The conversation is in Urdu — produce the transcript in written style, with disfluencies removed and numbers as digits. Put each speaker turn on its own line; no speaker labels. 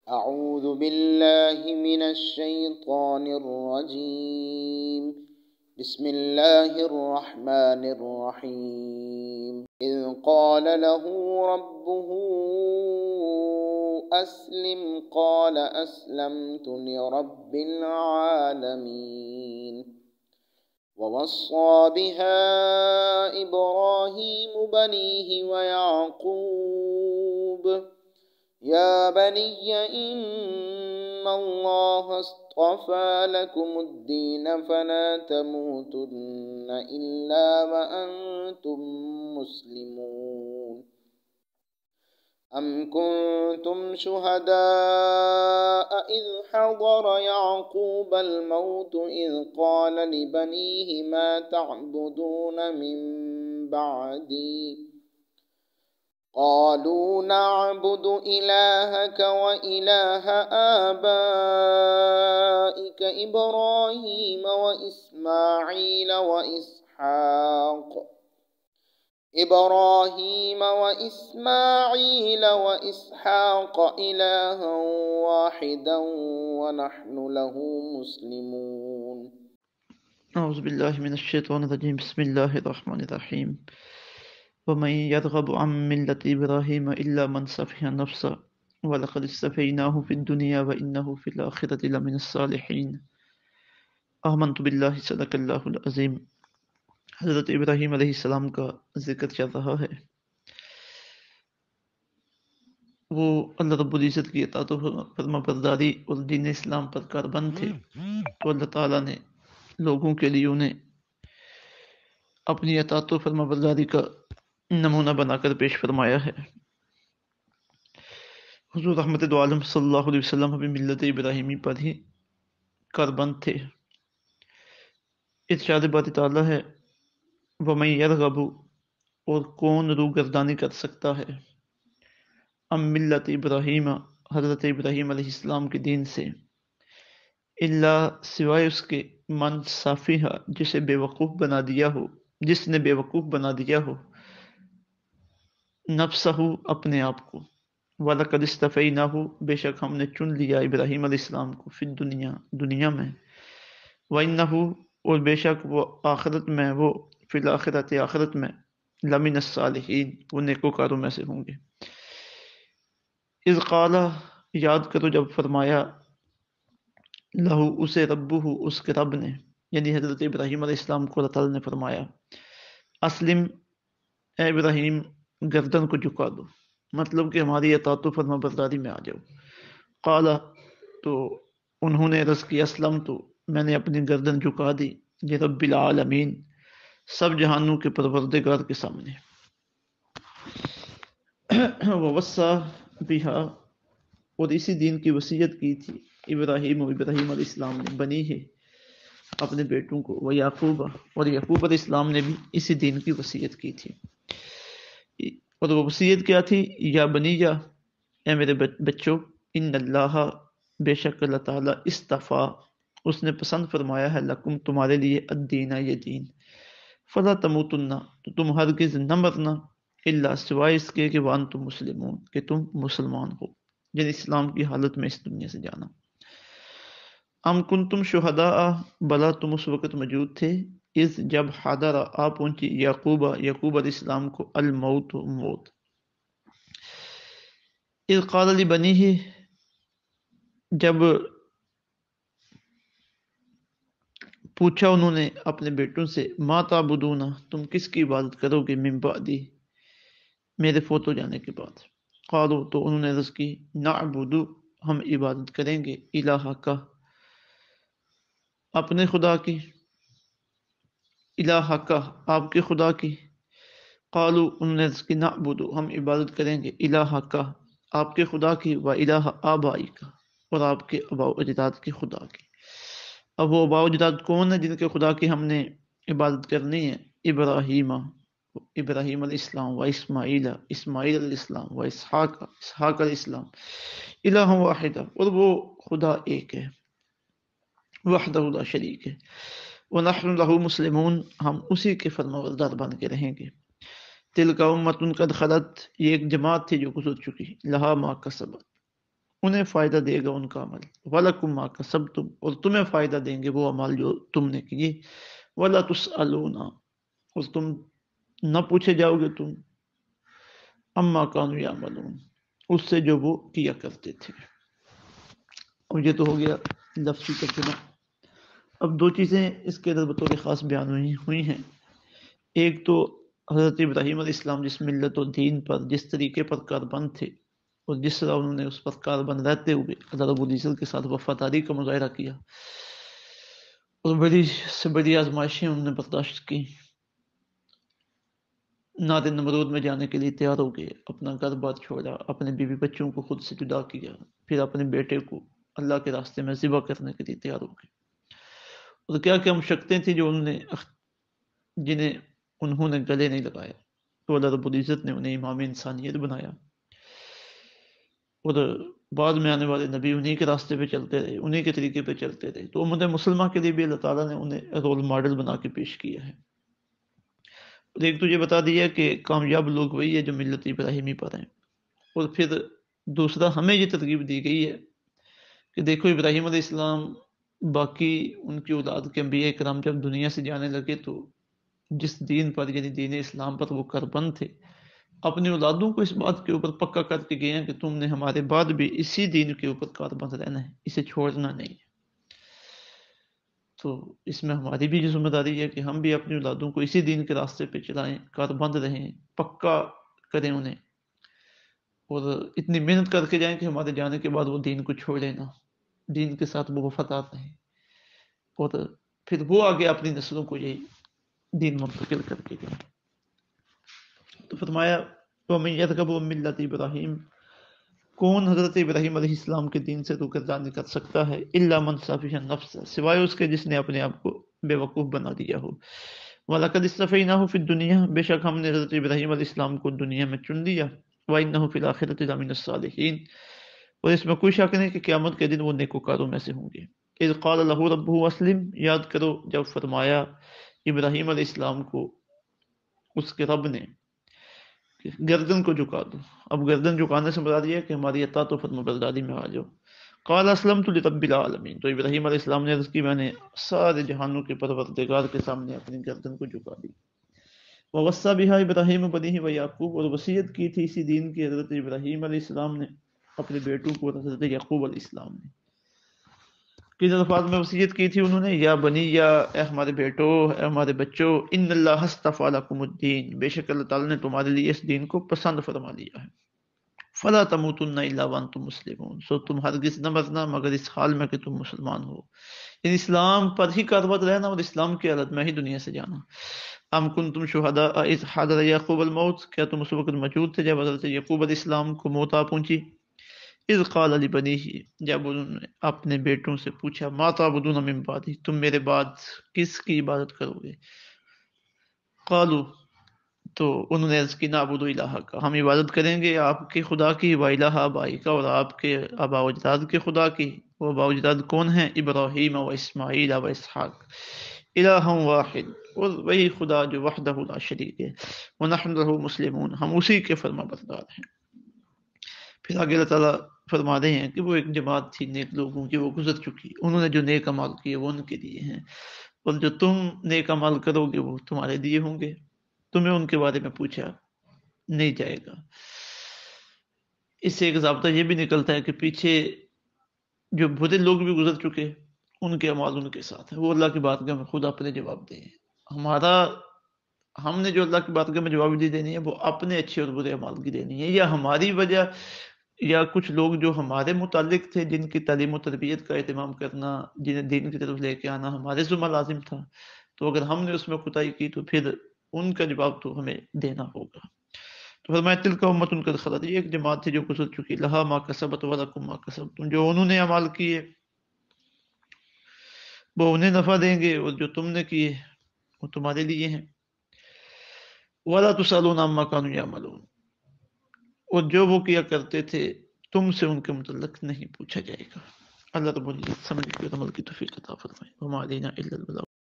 أعوذ بالله من الشيطان الرجيم. بسم الله الرحمن الرحيم. إذ قال له ربه أسلم قال أسلمت لرب العالمين. ووصى بها إبراهيم بنيه ويعقوب يا بني إن الله اصطفى لكم الدين فلا تموتن إلا وأنتم مسلمون. أم كنتم شهداء إذ حضر يعقوب الموت إذ قال لبنيه ما تعبدون من بعدي قالوا نعبد إلهك وإله آبائك إبراهيم وإسماعيل وإسحاق إلها واحدا ونحن له مسلمون.
أعوذ بالله من الشيطان الرجيم. بسم الله الرحمن الرحيم. ومن يرغب عن ملة إبراهيم إلا من سفه نفسه ولقد اصطفيناه في الدنيا وإنه في الآخرة لمن الصالحين. آمنت بالله صدق اللہ العظیم. حضرت ابراہیم علیہ السلام کا ذکر چل رہا ہے. وہ اللہ رب العزت کی اطاعت و فرما برداری اور دین اسلام پر کاربند تھے، تو اللہ تعالیٰ نے لوگوں کے لیے انہیں اپنی اطاعت و فرما برداری کا نمونہ بنا کر پیش فرمایا ہے. حضور رحمت دو عالم صلی اللہ علیہ وسلم ابھی ملت ابراہیمی پر ہی کاربند تھے. ارشاد باری تعالیٰ ہے وَمَن يَرْغَبُ، اور کون روگردانی کر سکتا ہے، ام ملت ابراہیم، حضرت ابراہیم علیہ السلام کے دین سے، اللہ سوائے اس کے من صافیہ، جسے بے وقوف بنا دیا ہو، جس نے بے وقوف بنا دیا ہو نفسہ، اپنے آپ کو، وَلَقَدِ اصْطَفَيْنَاهُ، بے شک ہم نے چن لیا ابراہیم علیہ السلام کو، فی الدنیا، دنیا میں، وَإِنَّهُ، اور بے شک وہ آخرت میں، وہ فی الآخرت، آخرت میں، لمن الصالحین، وہ نیکوکاروں میں سے ہوں گے. اذ قال، یاد کرو جب فرمایا، لہو اسے، ربہ، اس کے رب نے، یعنی حضرت ابراہیم علیہ السلام کو اللہ تعالیٰ نے فرمایا اسلم، اے ابراہیم گردن کو جھکا دو، مطلب کہ ہماری اطاعت و فرما برداری میں آ جاؤ. قال، تو انہوں نے عرض کی، اسلم، تو میں نے اپنی گردن جھکا دی، رب العالمین، سب جہانوں کے پروردگار کے سامنے. ووصى بها، اور اسی دین کی وصیت کی تھی ابراہیم علیہ السلام نے، بنی ہے، اپنے بیٹوں کو، وہ یعقوب، اور یعقوب علیہ السلام نے بھی اسی دین کی وصیت کی تھی. اور وہ وصیت کیا تھی، یا بنیہ، اے میرے بچوں، ان اللہ، بے شک اللہ تعالیٰ، اصطفیٰ، اس نے پسند فرمایا ہے، لکم، تمہارے لیے، الدین، یہ دین، فلا تموتن، تو تم ہرگز نہ مرنا، الا، سوائے اس کے کہ وانتم مسلمون، کہ تم مسلمان ہو، یعنی اسلام کی حالت میں اس دنیا سے جانا. ام کنتم شہداء، بلا تم اس وقت موجود تھے، اذ، جب، حضر، آ پہنچی، یعقوب علیہ السلام کو، الموت، موت. اذ قال لبنیہ، جب پوچھا انہوں نے اپنے بیٹوں سے، ما تعبدون، تم کس کی عبادت کرو گے، من بعدی، میرے فوت ہو جانے کے بعد. قالوا، تو انہوں نے عرض کی، نعبد، ہم عبادت کریں گے، الہ کا، اپنے خدا کی، الہ کا، آپ کے خدا کی. قالوا، انہوں نے عرض کی، نعبد، ہم عبادت کریں گے، الہ کا، آپ کے خدا کی، و الہ آبائی کا، اور آپ کے آباء و اجداد کے خدا کی. اب وہ آباء و اجداد کون ہیں جن کے خدا کی ہم نے عبادت کرنی ہے؟ ابراہیم علیہ السلام، و اسماعیل علیہ السلام، و اسحاق علیہ السلام، الہ واحد، اور وہ خدا ایک ہے، وحدہ لا شریک ہے. وَنَحْنُ لَهُ مُسْلِمُونَ، ہم اسی کے فرمانبردار بن کے رہیں گے. تِلْکَ أُمَّةٌ قَدْ خَلَتْ، یہ ایک جماعت تھی جو گزر چکی، لہا ما کسبت، انہیں فائدہ دے گا ان کا عمل، وَلَكُمْ مَا كَسَبْتُمْ، اور تمہیں فائدہ دیں گے وہ عمل جو تم نے کیے، وَلَا تُسْأَلُونَ، اور تم نہ پوچھے جاؤ گے تم، اما كانوا يعملون، اس سے جو وہ کیا کرتے تھے۔ اور یہ تو ہو گیا لفظی ترجمہ۔ اب دو چیزیں اس کے اندر بطور خاص بیان ہوئی ہیں۔ ایک تو حضرت ابراہیم علیہ السلام جس ملت و دین پر جس طریقے پر کاربند تھے اور جس طرح انہوں نے اس پر کاربند رہتے ہوئے اللہ رب العزت کے ساتھ وفاداری کا مظاہرہ کیا اور بڑی سے بڑی آزمائشیں انہوں نے برداشت کی، ناد نمرود میں جانے کے لیے تیار ہو گئے، اپنا گھر بار چھوڑا، اپنے بیوی بچوں کو خود سے جدا کیا، پھر اپنے بیٹے کو اللہ کے راستے میں ذبح کرنے کے لیے تیار ہو گئے، اور کیا کیا مشقتیں تھیں جو جنہیں انہوں نے گلے نہیں لگایا، تو اللہ رب العزت نے انہیں امام انسانیت بنایا، اور بعد میں آنے والے نبی انہی کے راستے پہ چلتے رہے، انہی کے طریقے پہ چلتے رہے، تو امت مسلمہ کے لیے بھی اللہ تعالیٰ نے انہیں رول ماڈل بنا کے پیش کیا ہے۔ اور ایک تو یہ بتا دیا کہ کامیاب لوگ وہی ہے جو ملت ابراہیمی پر ہیں، اور پھر دوسرا ہمیں یہ ترغیب دی گئی ہے کہ دیکھو ابراہیم علیہ السلام باقی ان کی اولاد کے انبیاء کرام جب دنیا سے جانے لگے تو جس دین پر یعنی دین اسلام پر وہ کاربند تھے، اپنی اولادوں کو اس بات کے اوپر پکا کر کے گئے ہیں کہ تم نے ہمارے بعد بھی اسی دین کے اوپر کاربند رہنا ہے، اسے چھوڑنا نہیں ہے۔ تو اس میں ہماری بھی یہ ذمہ داری ہے کہ ہم بھی اپنی اولادوں کو اسی دین کے راستے پہ چلائیں، کاربند رہیں، پکا کریں انہیں، اور اتنی محنت کر کے جائیں کہ ہمارے جانے کے بعد وہ دین کو چھوڑے نہ، دین کے ساتھ وہ وفادار رہیں، اور پھر وہ آگے اپنی نسلوں کو یہی دین منتقل کر کے گئے۔ تو فرمایا وَمَن يَرْغَبُ عَن مِّلَّةِ ابراہیم، کون حضرت ابراہیم علیہ السلام کے دین سے روگردانی کر سکتا ہے، الا من سفیہ النفس، سوائے اس کے جس نے اپنے آپ کو بے وقوف بنا دیا ہو، وَلَقَدِ اصْطَفَيْنَاهُ فِي الدُّنْيَا، بے شک ہم نے حضرت ابراہیم علیہ السلام کو دنیا میں چن لیا، وَإِنَّهُ فِي الْآخِرَةِ لَمِنَ الصَّالِحِينَ، اور اس میں کوئی شک نہیں کہ قیامت کے دن وہ نیکوکاروں میں سے ہوں گے۔ اذ قال له ربه اسلم، یاد کرو جب فرمایا ابراہیم علیہ السلام کو اس کے رب نے کہ گردن کو جھکا دو۔ اب گردن جھکانے سے مراد یہ ہے کہ ہماری اطاعت و فرمانبرداری میں آ جاؤ۔ قال اسلمت لرب العالمین، تو ابراہیم علیہ السلام نے عرض کی میں نے سارے جہانوں کے پروردگار کے سامنے اپنی گردن کو جھکا دی۔ ووصى بها ابراہیم بنیہ ویعقوب، اور وصیت کی تھی اسی دین کی حضرت ابراہیم علیہ السلام نے اپنے بیٹوں کو، اور حضرت یعقوب علیہ السلام نے کن الفاظ میں وصیت کی تھی انہوں نے؟ یا بنی، یا اے ہمارے بیٹو، اے ہمارے بچوں، ان اللہ اصطفى لكم الدین، بے شک اللہ تعالیٰ نے تمہارے لیے اس دین کو پسند فرما لیا ہے، فلا تموتن الا وانتم مسلمون، سو تم ہرگز نہ مرنا مگر اس حال میں کہ تم مسلمان ہو، یعنی اسلام پر ہی کاربند رہنا اور اسلام کی حالت میں ہی دنیا سے جانا۔ ام کنتم شہداء اذ حضر یعقوب الموت، کیا تم اس وقت موجود تھے جب حضرت یعقوب علیہ السلام کو موت آ پہنچی؟ اذ قال لبنیہ، جب انہوں نے اپنے بیٹوں سے پوچھا، ما تعبدون من بعدی، تم میرے بعد کس کی عبادت کرو گے؟ قالوا، تو انہوں نے عرض کی، نعبد الہک، ہم عبادت کریں گے آپ کے خدا کی، و الہ آبائک، اور آپ کے آبا و اجداد کے خدا کی۔ وہ آبا و اجداد کون ہیں؟ ابراہیم و اسماعیل و اسحاق، الہ واحد، اور وہی خدا جو وحدہ لا شریک ہے، ونحن لہ مسلمون، ہم اسی کے فرما بردار ہیں۔ پھر آگے اللہ تعالیٰ فرما رہے ہیں کہ وہ ایک جماعت تھی نیک لوگوں کی، وہ گزر چکی، انہوں نے جو نیک اعمال کیے وہ ان کے لیے ہیں، اور جو تم نیک اعمال کرو گے وہ تمہارے لیے ہوں گے، تمہیں ان کے بارے میں پوچھا نہیں جائے گا۔ اس سے ایک ضابطہ یہ بھی نکلتا ہے کہ پیچھے جو برے لوگ بھی گزر چکے ان کے اعمال ان کے ساتھ ہیں، وہ اللہ کی بارگاہ میں خود اپنے جواب دیں۔ ہم نے جو اللہ کی بارگاہ میں جواب دینی ہے وہ اپنے اچھے اور برے اعمال کی دینی ہے، یا ہماری وجہ، یا کچھ لوگ جو ہمارے متعلق تھے جن کی تعلیم و تربیت کا اہتمام کرنا، جنہیں دین کی طرف لے کے آنا ہمارے ذمہ لازم تھا، تو اگر ہم نے اس میں کوتاہی کی تو پھر ان کا جواب تو ہمیں دینا ہوگا۔ تو فرمایا تلک امۃ قد خلت، یہ ایک جماعت تھی جو گزر چکی، لہا ما کسبت ولکم ما کسبتم، جو انہوں نے اعمال کیے وہ انہیں نفع دیں گے، اور جو تم نے کیے وہ تمہارے لیے ہیں۔ ولا تسألون عما كانوا يعملون، اور جو وہ کیا کرتے تھے تم سے ان کے متعلق نہیں پوچھا جائے گا۔ اللہ رب العزت سمجھ کے عمل کی توفیق عطا فرمائے۔ وما علینا الا البلاغ۔